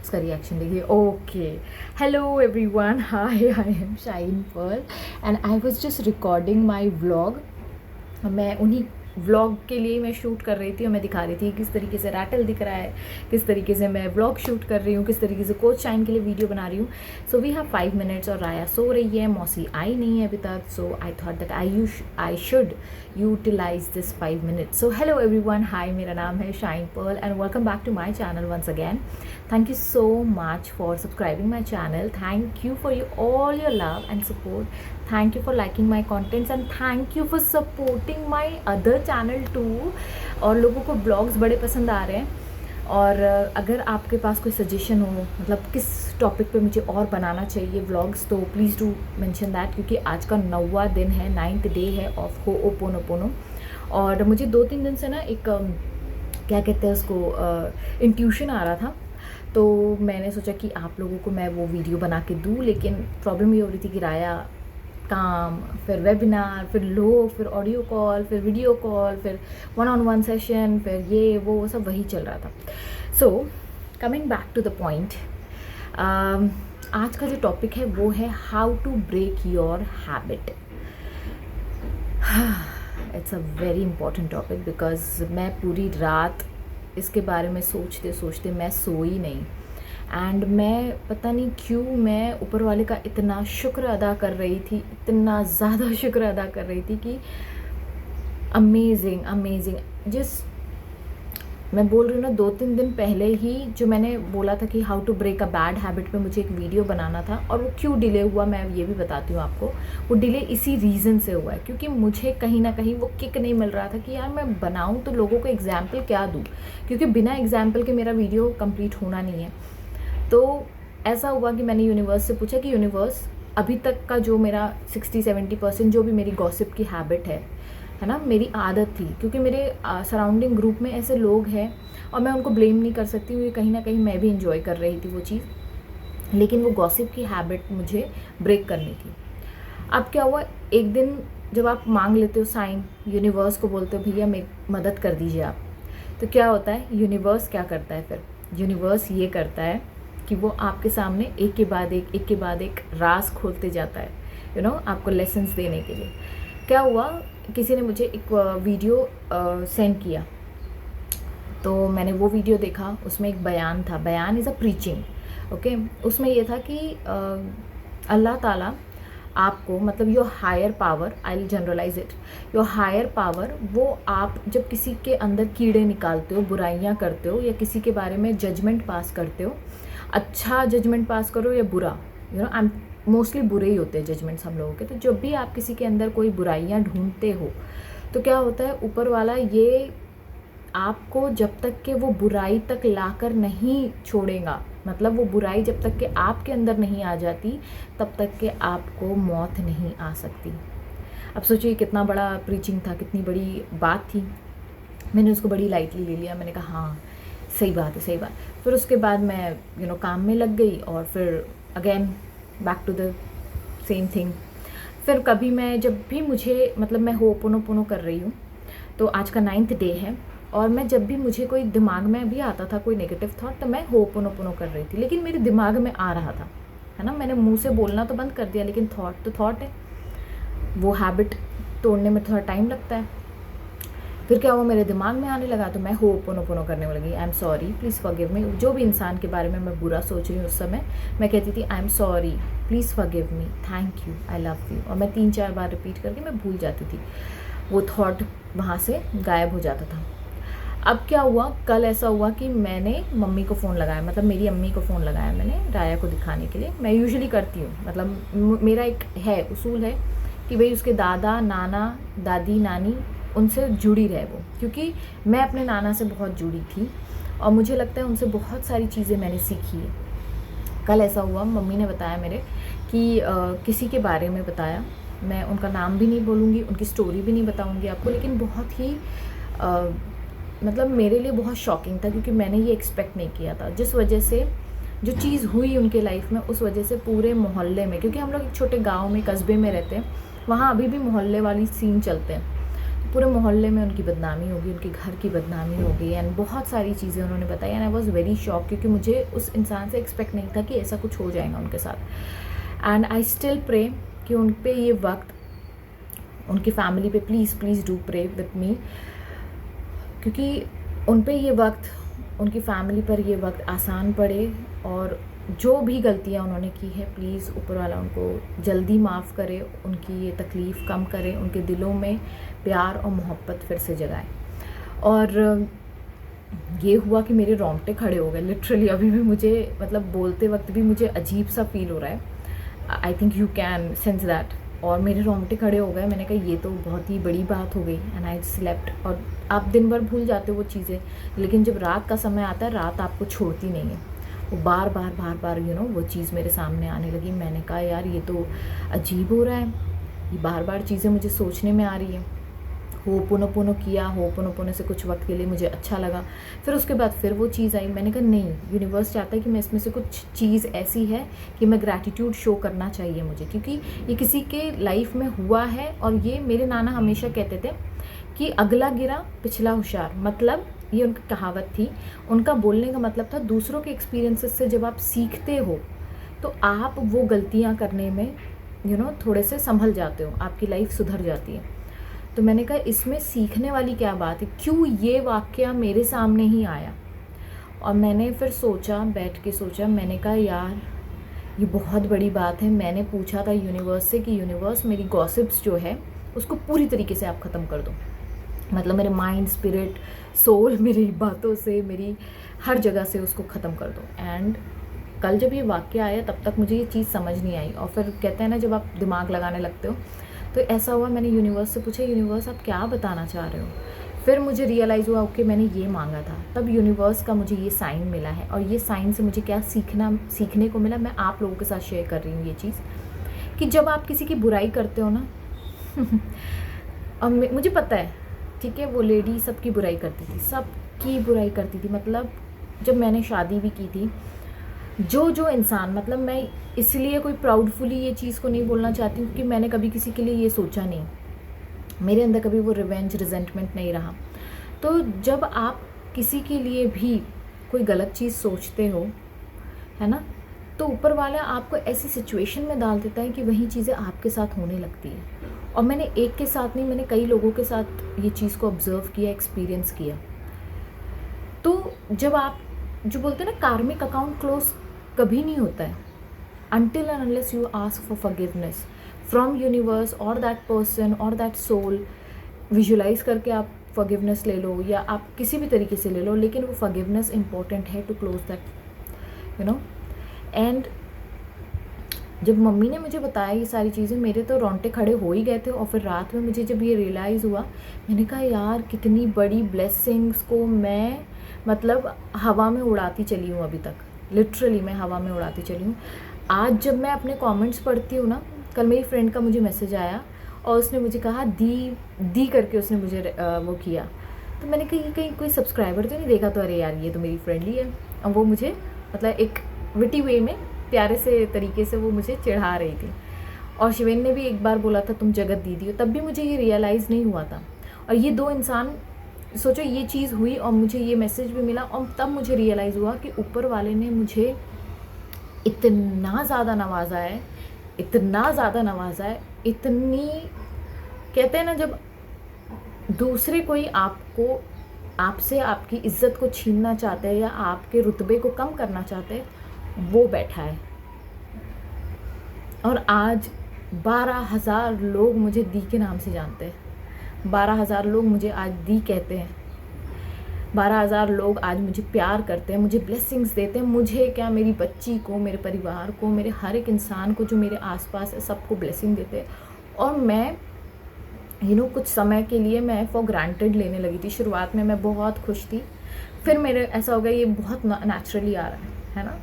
उसका रिएक्शन देखिए। Okay, hello everyone, hi, I am shine Pearl and I was just recording my vlog. मैं उन्हीं vlog के लिए मैं शूट कर रही थी और मैं दिखा रही थी किस तरीके से रैटल दिख रहा है, किस तरीके से मैं व्लॉग शूट कर रही हूँ, किस तरीके से कोच शाइन के लिए वीडियो बना रही हूँ। सो वी हैव 5 मिनट्स और राया सो रही है, मौसी आई नहीं है अभी तक। So I thought that I should utilize this 5 minutes. So hello everyone, hi, मेरा नाम है Shine Pearl and welcome back to my channel once again. Thank you so much for subscribing my channel. Thank you for all your love and support. Thank you for liking my contents and thank you for supporting my other channel too. और लोगों को blogs बड़े पसंद आ रहे हैं और अगर आपके पास कोई सजेशन हो, मतलब किस टॉपिक पे मुझे और बनाना चाहिए व्लॉग्स, तो प्लीज़ डू मेंशन दैट, क्योंकि आज का 9वां दिन है, 9th डे है ऑफ होओपोनोपोनो। और मुझे 2-3 दिन से ना एक क्या कहते हैं उसको, इंट्यूशन आ रहा था, तो मैंने सोचा कि आप लोगों को मैं वो वीडियो बना के दूँ। लेकिन प्रॉब्लम ये हो रही थी कि राया, काम, फिर वेबिनार, फिर लोग, फिर ऑडियो कॉल, फिर वीडियो कॉल, फिर 1-on-1 सेशन, फिर ये वो सब वही चल रहा था। So coming back to the point, आज का जो टॉपिक है वो है how to break your habit. It's a very important topic because मैं पूरी रात इसके बारे में सोचते सोचते मैं सोई नहीं। एंड मैं पता नहीं क्यों मैं ऊपर वाले का इतना शुक्र अदा कर रही थी, इतना ज़्यादा शुक्र अदा कर रही थी कि अमेजिंग अमेजिंग। जिस मैं बोल रही हूँ ना, 2-3 दिन पहले ही जो मैंने बोला था कि how to break a bad habit पे मुझे एक वीडियो बनाना था, और वो क्यों डिले हुआ मैं ये भी बताती हूँ आपको। वो डिले इसी रीज़न से हुआ है क्योंकि मुझे कहीं ना कहीं वो किक नहीं मिल रहा था कि यार मैं बनाऊँ तो लोगों को एग्जाम्पल क्या दूँ, क्योंकि बिना एग्जाम्पल के मेरा वीडियो कंप्लीट होना नहीं है। तो ऐसा हुआ कि मैंने यूनिवर्स से पूछा कि यूनिवर्स, अभी तक का जो मेरा 60-70% जो भी मेरी गॉसिप की हैबिट है ना, मेरी आदत थी, क्योंकि मेरे सराउंडिंग ग्रुप में ऐसे लोग हैं और मैं उनको ब्लेम नहीं कर सकती हूँ, कहीं ना कहीं मैं भी इंजॉय कर रही थी वो चीज़, लेकिन वो गॉसिप की हैबिट मुझे ब्रेक करनी थी। अब क्या हुआ, एक दिन जब आप मांग लेते हो साइन, यूनिवर्स को बोलते हो भैया मेरी मदद कर दीजिए आप, तो क्या होता है, यूनिवर्स क्या करता है फिर, यूनिवर्स ये करता है कि वो आपके सामने एक के बाद एक राज खोलते जाता है, आपको लेसन्स देने के लिए। क्या हुआ, किसी ने मुझे एक वीडियो सेंड किया, तो मैंने वो वीडियो देखा। उसमें एक बयान था, बयान इज़ अ प्रीचिंग, ओके। उसमें ये था कि अल्लाह ताला आपको, मतलब your higher power, I will generalise it, your higher power, वो आप जब किसी के अंदर कीड़े निकालते हो, बुराइयां करते हो, या किसी के बारे में जजमेंट पास करते हो, अच्छा जजमेंट पास करो या बुरा, आई एम मोस्टली बुरे ही होते हैं जजमेंट्स हम लोगों के। तो जब भी आप किसी के अंदर कोई बुराइयां ढूंढते हो, तो क्या होता है, ऊपर वाला ये आपको जब तक कि वो बुराई तक लाकर नहीं छोड़ेगा, मतलब वो बुराई जब तक कि आपके अंदर नहीं आ जाती, तब तक कि आपको मौत नहीं आ सकती। अब सोचिए कितना बड़ा प्रीचिंग था, कितनी बड़ी बात थी। मैंने उसको बड़ी लाइटली ले लिया, मैंने कहा हाँ सही बात है, सही बात। फिर उसके बाद मैं काम में लग गई और फिर again back to the same thing. फिर कभी मैं, जब भी मुझे, मतलब मैं होओपोनोपोनो कर रही हूँ, तो आज का 9th डे है, और मैं जब भी मुझे कोई दिमाग में भी आता था कोई नेगेटिव थॉट, तो मैं होओपोनोपोनो कर रही थी, लेकिन मेरे दिमाग में आ रहा था, है ना। मैंने मुंह से बोलना तो बंद कर दिया, लेकिन थॉट तो थॉट है, वो हैबिट तोड़ने में थोड़ा टाइम लगता है। फिर क्या हुआ, मेरे दिमाग में आने लगा, तो मैं होओपोनोपोनो करने लगी। I am sorry, please forgive me. जो भी इंसान के बारे में मैं बुरा सोच रही हूँ उस समय, मैं कहती थी I am sorry, please forgive me, thank you, I love you, और मैं 3-4 बार रिपीट करके मैं भूल जाती थी, वो थॉट वहाँ से गायब हो जाता था। अब क्या हुआ, कल ऐसा हुआ कि मैंने मम्मी को फ़ोन लगाया, मतलब मेरी अम्मी को फ़ोन लगाया मैंने राया को दिखाने के लिए। मैं यूजुअली करती हूँ, मतलब मेरा एक है उसूल है कि भाई उसके दादा, नाना, दादी, नानी, उनसे जुड़ी रहे वो, क्योंकि मैं अपने नाना से बहुत जुड़ी थी और मुझे लगता है उनसे बहुत सारी चीज़ें मैंने सीखी है। कल ऐसा हुआ, मम्मी ने बताया मेरे कि किसी के बारे में बताया, मैं उनका नाम भी नहीं बोलूँगी, उनकी स्टोरी भी नहीं बताऊँगी आपको, लेकिन बहुत ही मतलब मेरे लिए बहुत शॉकिंग था, क्योंकि मैंने ये एक्सपेक्ट नहीं किया था। जिस वजह से जो चीज़ हुई उनके लाइफ में, उस वजह से पूरे मोहल्ले में, क्योंकि हम लोग एक छोटे गाँव में, कस्बे में रहते हैं, वहाँ अभी भी मोहल्ले वाली सीन चलते हैं, पूरे मोहल्ले में उनकी बदनामी होगी, उनके घर की बदनामी होगी एंड बहुत सारी चीज़ें उन्होंने बताई and I was very shock, क्योंकि मुझे उस इंसान से एक्सपेक्ट नहीं था कि ऐसा कुछ हो जाएगा उनके साथ। एंड आई स्टिल प्रे कि उन पे ये वक्त, उनकी फैमिली पे please do pray with me, क्योंकि उन पे ये वक्त, उनकी फैमिली पर ये वक्त आसान पड़े और जो भी गलतियाँ उन्होंने की है प्लीज़ ऊपर वाला उनको जल्दी माफ़ करे, उनकी ये तकलीफ़ कम करे, उनके दिलों में प्यार और मोहब्बत फिर से जगाए। और ये हुआ कि मेरे रोंगटे खड़े हो गए लिटरली। अभी भी मुझे मतलब बोलते वक्त भी मुझे अजीब सा फील हो रहा है। I think you can sense that. और मेरे रोंगटे खड़े हो गए। मैंने कहा ये तो बहुत ही बड़ी बात हो गई एंड आई स्लेप्ट। और आप दिन भर भूल जाते हो वो चीज़ें, लेकिन जब रात का समय आता है रात आपको छोड़ती नहीं है। वो बार बार वो चीज़ मेरे सामने आने लगी। मैंने कहा यार ये तो अजीब हो रहा है, ये बार बार चीज़ें मुझे सोचने में आ रही है। होपोनोपोनो किया, होपोनोपोनो से कुछ वक्त के लिए मुझे अच्छा लगा, फिर उसके बाद फिर वो चीज़ आई। मैंने कहा नहीं, यूनिवर्स चाहता है कि मैं इसमें से कुछ चीज़ ऐसी है कि मैं ग्रैटिट्यूड शो करना चाहिए मुझे, क्योंकि ये किसी के लाइफ में हुआ है। और ये मेरे नाना हमेशा कहते थे कि अगला गिरा पिछला होशियार, मतलब ये उनकी कहावत थी। उनका बोलने का मतलब था दूसरों के एक्सपीरियंसेस से जब आप सीखते हो तो आप वो गलतियाँ करने में थोड़े से संभल जाते हो, आपकी लाइफ सुधर जाती है। तो मैंने कहा इसमें सीखने वाली क्या बात है, क्यों ये वाक़या मेरे सामने ही आया। और मैंने फिर सोचा, बैठ के सोचा, मैंने कहा यार ये बहुत बड़ी बात है। मैंने पूछा था यूनिवर्स से कि यूनिवर्स मेरी गॉसिप्स जो है उसको पूरी तरीके से आप ख़त्म कर दो, मतलब मेरे माइंड, स्पिरिट, सोल, मेरी बातों से, मेरी हर जगह से उसको ख़त्म कर दो। एंड कल जब ये वाक़या आया तब तक मुझे ये चीज़ समझ नहीं आई। और फिर कहते हैं ना जब आप दिमाग लगाने लगते हो, तो ऐसा हुआ, मैंने यूनिवर्स से पूछा यूनिवर्स आप क्या बताना चाह रहे हो। फिर मुझे रियलाइज़ हुआ ओके मैंने ये मांगा था, तब यूनिवर्स का मुझे ये साइन मिला है। और ये साइन से मुझे क्या सीखने को मिला, मैं आप लोगों के साथ शेयर कर रही हूँ ये चीज़, कि जब आप किसी की बुराई करते हो ना और मुझे पता है, ठीक है, वो लेडी सबकी बुराई करती थी, सबकी बुराई करती थी। मतलब जब मैंने शादी भी की थी, जो इंसान, मतलब मैं इसलिए कोई प्राउडफुली ये चीज़ को नहीं बोलना चाहती हूँ क्योंकि मैंने कभी किसी के लिए ये सोचा नहीं, मेरे अंदर कभी वो रिवेंज, रिजेंटमेंट नहीं रहा। तो जब आप किसी के लिए भी कोई गलत चीज़ सोचते हो, है ना, तो ऊपर वाला आपको ऐसी सिचुएशन में डाल देता है कि वही चीज़ें आपके साथ होने लगती है। और मैंने एक के साथ नहीं, मैंने कई लोगों के साथ ये चीज़ को ऑब्ज़र्व किया, एक्सपीरियंस किया। तो जब आप जो बोलते हैं ना कार्मिक अकाउंट क्लोज कभी नहीं होता है until and unless you ask for forgiveness from universe or that person or that soul। Visualise करके आप forgiveness ले लो या आप किसी भी तरीके से ले लो, लेकिन वो forgiveness important है to close that एंड जब मम्मी ने मुझे बताया ये सारी चीज़ें, मेरे तो रोंगटे खड़े हो ही गए थे। और फिर रात में मुझे जब ये रियलाइज़ हुआ, मैंने कहा यार कितनी बड़ी ब्लेसिंग्स को मैं मतलब हवा में उड़ाती चली हूँ अभी तक, लिटरली मैं हवा में उड़ाती चली हूँ। आज जब मैं अपने कमेंट्स पढ़ती हूँ ना, कल मेरी फ्रेंड का मुझे मैसेज आया और उसने मुझे कहा दी करके उसने मुझे वो किया। तो मैंने कहीं कोई सब्सक्राइबर तो नहीं देखा, तो अरे यार ये तो मेरी फ्रेंड ही है। और वो मुझे मतलब एक विटी वे में प्यारे से तरीके से वो मुझे चिढ़ा रही थी। और शिवेन ने भी एक बार बोला था तुम जगत दीदी हो, तब भी मुझे ये रियलाइज़ नहीं हुआ था। और ये दो इंसान, सोचो ये चीज़ हुई और मुझे ये मैसेज भी मिला, और तब मुझे रियलाइज़ हुआ कि ऊपर वाले ने मुझे इतना ज़्यादा नवाजा है, इतना ज़्यादा नवाजा है, इतनी, कहते हैं ना जब दूसरे कोई आपको, आपसे आपकी इज्जत को छीनना चाहते हैं या आपके रुतबे को कम करना चाहते हैं, वो बैठा है। और आज 12,000 लोग मुझे दी के नाम से जानते हैं, 12,000 लोग मुझे आज दी कहते हैं, 12,000 लोग आज मुझे प्यार करते हैं, मुझे ब्लेसिंग्स देते हैं। मुझे क्या, मेरी बच्ची को, मेरे परिवार को, मेरे हर एक इंसान को जो मेरे आसपास है सबको ब्लेसिंग देते हैं। और मैं कुछ समय के लिए मैं फॉर ग्रांटेड लेने लगी थी। शुरुआत में मैं बहुत खुश थी, फिर मेरे ऐसा हो गया ये बहुत नेचुरली आ रहा है ना,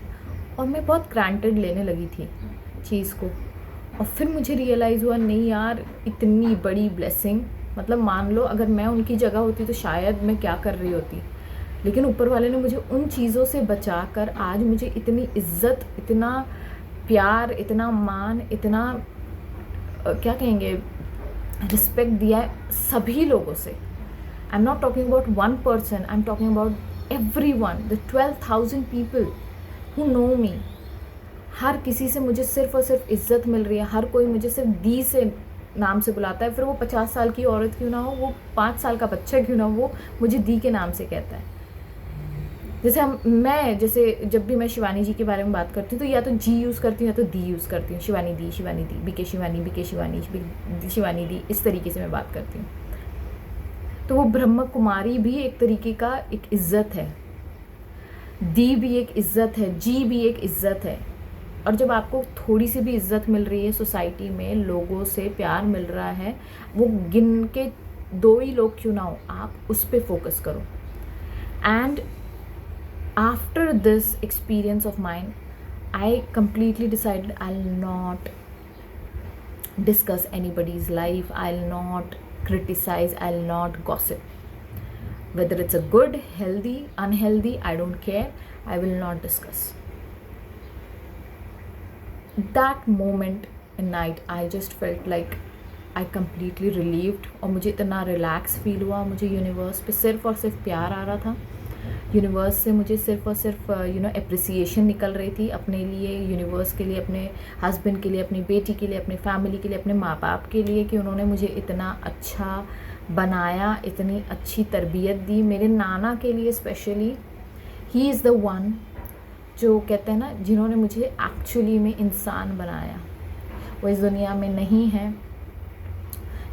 और मैं बहुत ग्रांटेड लेने लगी थी चीज़ को। और फिर मुझे रियलाइज़ हुआ नहीं यार, इतनी बड़ी ब्लेसिंग, मतलब मान लो अगर मैं उनकी जगह होती तो शायद मैं क्या कर रही होती, लेकिन ऊपर वाले ने मुझे उन चीज़ों से बचा कर आज मुझे इतनी इज्जत, इतना प्यार, इतना मान, इतना क्या कहेंगे, रिस्पेक्ट दिया है सभी लोगों से। I am not talking about one person, I am talking about everyone, the 12,000 people who know me। हर किसी से मुझे सिर्फ और सिर्फ इज्जत मिल रही है। हर कोई मुझे सिर्फ दी से नाम से बुलाता है, फिर वो 50 साल की औरत क्यों ना हो, वो 5 साल का बच्चा क्यों ना हो, वो मुझे दी के नाम से कहता है। जैसे जब भी मैं शिवानी जी के बारे में बात करती हूँ तो या तो जी यूज़ करती हूँ या तो दी यूज़ करती हूँ। शिवानी दी, शिवानी दी, बीके शिवानी, बीके शिवानी, शिवानी दी, इस तरीके से मैं बात करती हूँ। तो वो ब्रह्म कुमारी भी एक तरीके का एक इज़्ज़त है, दी भी एक इज़्ज़त है, जी भी एक इज़्ज़त है। और जब आपको थोड़ी सी भी इज़्ज़त मिल रही है सोसाइटी में, लोगों से प्यार मिल रहा है, वो गिन के 2 ही लोग क्यों ना हो, आप उस पर फोकस करो। And after this experience of mine, I completely decided I'll not discuss anybody's life, I'll not criticize, I'll not gossip. Whether it's a good, healthy, unhealthy, I don't care, I will not discuss. That moment in night, I just felt like I completely relieved, और मुझे इतना relax feel हुआ। मुझे universe पे सिर्फ और सिर्फ प्यार आ रहा था। यूनिवर्स से मुझे सिर्फ और सिर्फ एप्रिसिएशन निकल रही थी अपने लिए, यूनिवर्स के लिए, अपने हस्बैंड के लिए, अपनी बेटी के लिए, अपनी फैमिली के लिए, अपने माँ बाप के लिए, कि उन्होंने मुझे इतना अच्छा बनाया, इतनी अच्छी तरबियत दी। मेरे नाना के लिए specially, he is the one जो कहते हैं ना, जिन्होंने मुझे एक्चुअली में इंसान बनाया। वो इस दुनिया में नहीं है,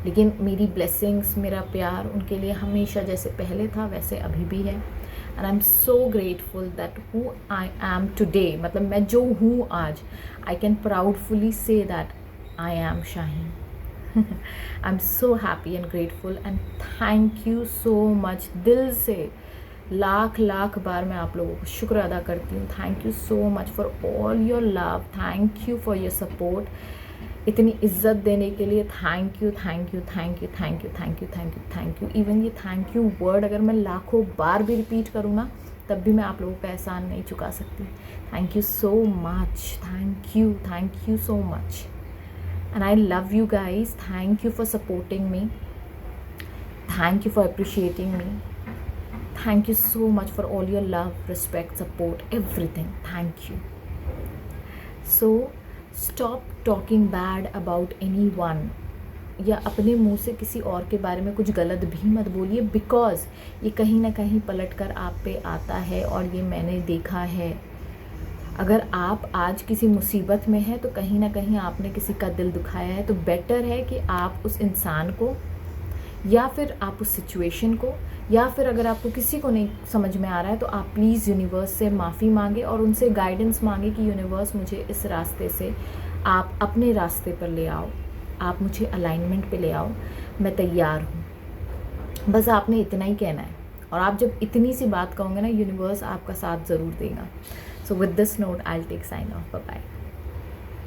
लेकिन मेरी ब्लेसिंग्स, मेरा प्यार उनके लिए हमेशा जैसे पहले था वैसे अभी भी है। And I am so grateful that who I am today, मतलब मैं जो हूँ आज, I can proudfully say that I am Shaheen. I am so happy and grateful and thank you so much. दिल से लाख लाख बार मैं आप लोगों को शुक्र अदा करती हूँ। Thank you so much for all your love, thank you for your support, इतनी इज्जत देने के लिए thank you, thank you, thank you, thank you, thank you, thank you, thank you. Even ये थैंक यू वर्ड अगर मैं लाखों बार भी रिपीट करूँ ना, तब भी मैं आप लोगों का एहसान नहीं चुका सकती। Thank you so much, thank you so much, and I love you guys. Thank you for supporting me, thank you for appreciating me, thank you so much for all your love, respect, support, everything. Thank you. So stop talking bad about anyone, या अपने मुंह से किसी और के बारे में कुछ गलत भी मत बोलिए, बिकॉज ये कहीं ना कहीं पलट कर आप पे आता है। और ये मैंने देखा है, अगर आप आज किसी मुसीबत में हैं तो कहीं ना कहीं आपने किसी का दिल दुखाया है। तो बेटर है कि आप उस इंसान को, या फिर आप उस सिचुएशन को, या फिर अगर आपको किसी को नहीं समझ में आ रहा है तो आप प्लीज़ यूनिवर्स से माफ़ी मांगे और उनसे गाइडेंस मांगे कि यूनिवर्स मुझे इस रास्ते से आप अपने रास्ते पर ले आओ, आप मुझे अलाइनमेंट पे ले आओ, मैं तैयार हूँ। बस आपने इतना ही कहना है, और आप जब इतनी सी बात कहोगे ना, यूनिवर्स आपका साथ ज़रूर देगा। So with this note I will take sign off, bye bye.